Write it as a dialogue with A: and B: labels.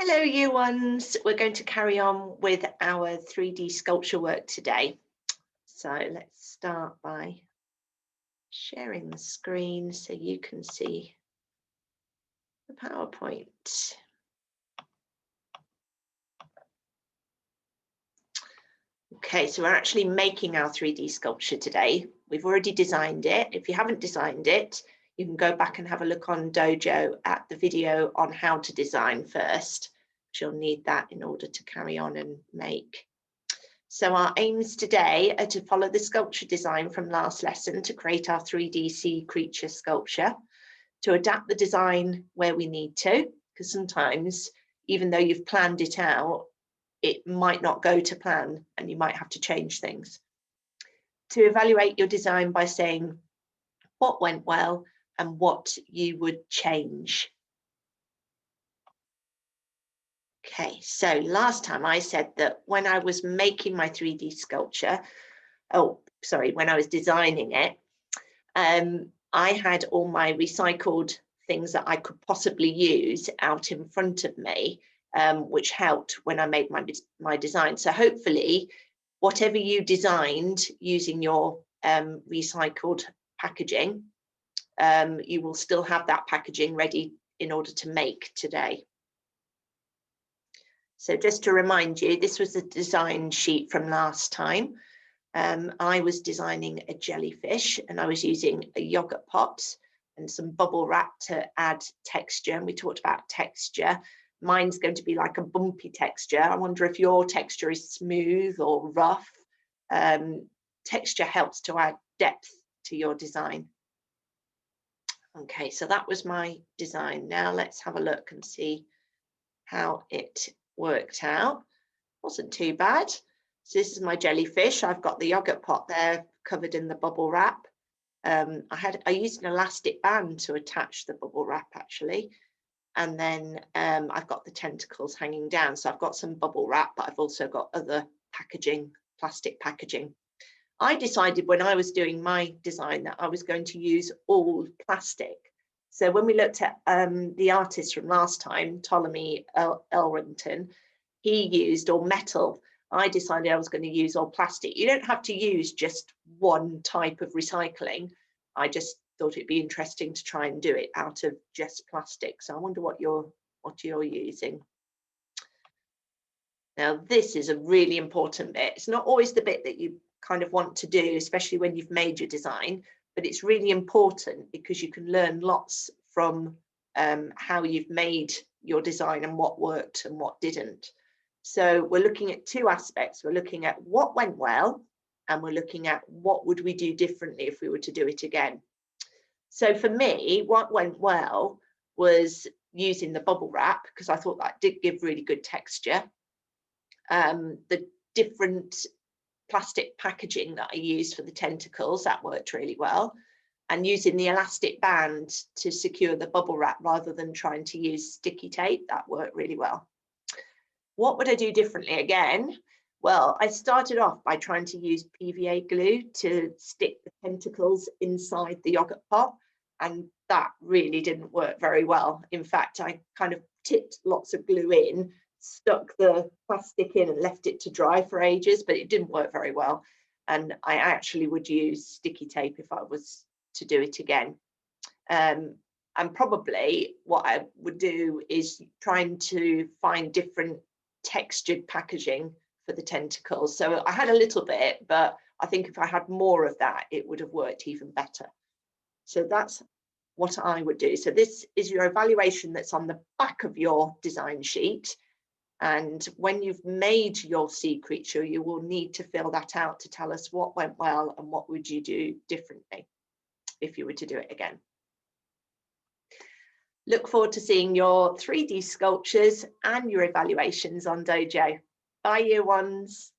A: Hello, year ones. We're going to carry on with our 3D sculpture work today. So let's start by sharing the screen so you can see the PowerPoint. Okay, so we're actually making our 3D sculpture today. We've already designed it. If you haven't designed it, you can go back and have a look on Dojo at the video on how to design first. You'll need that in order to carry on and make. So our aims today are to follow the sculpture design from last lesson to create our 3D sea creature sculpture, to adapt the design where we need to, because sometimes, even though you've planned it out, it might not go to plan and you might have to change things. To evaluate your design by saying what went well and what you would change. Okay, so last time I said that when I was making my 3D sculpture, when I was designing it, I had all my recycled things that I could possibly use out in front of me, which helped when I made my design. So hopefully, whatever you designed using your recycled packaging, you will still have that packaging ready in order to make today. So just to remind you, this was a design sheet from last time. I was designing a jellyfish and I was using a yogurt pot and some bubble wrap to add texture. And we talked about texture. Mine's going to be like a bumpy texture. I wonder if your texture is smooth or rough. Texture helps to add depth to your design. Okay, so that was my design. Now let's have a look and see how it worked out. Wasn't too bad. So this is my jellyfish. I've got the yogurt pot there covered in the bubble wrap. I used an elastic band to attach the bubble wrap actually, and then I've got the tentacles hanging down. So I've got some bubble wrap, but I've also got other packaging, plastic packaging. I decided when I was doing my design that I was going to use all plastic. So when we looked at the artist from last time, Ptolemy Elrington, he used all metal. I decided I was going to use all plastic. You don't have to use just one type of recycling. I just thought it'd be interesting to try and do it out of just plastic. So I wonder what you're using. Now this is a really important bit. It's not always the bit that you kind of want to do, especially when you've made your design, but it's really important because you can learn lots from how you've made your design and what worked and what didn't. So we're looking at two aspects. We're looking at what went well, and we're looking at what would we do differently if we were to do it again. So for me, what went well was using the bubble wrap, because I thought that did give really good texture. The different plastic packaging that I used for the tentacles, that worked really well. And using the elastic band to secure the bubble wrap rather than trying to use sticky tape, that worked really well. What would I do differently again? Well, I started off by trying to use PVA glue to stick the tentacles inside the yogurt pot, and that really didn't work very well. In fact, I kind of tipped lots of glue in, stuck the plastic in and left it to dry for ages, but it didn't work very well. And I actually would use sticky tape if I was to do it again. And probably what I would do is trying to find different textured packaging for the tentacles. So I had a little bit, but I think if I had more of that, it would have worked even better. So that's what I would do. So this is your evaluation that's on the back of your design sheet. And when you've made your sea creature, you will need to fill that out to tell us what went well and what would you do differently if you were to do it again. Look forward to seeing your 3D sculptures and your evaluations on Dojo. Bye, year ones.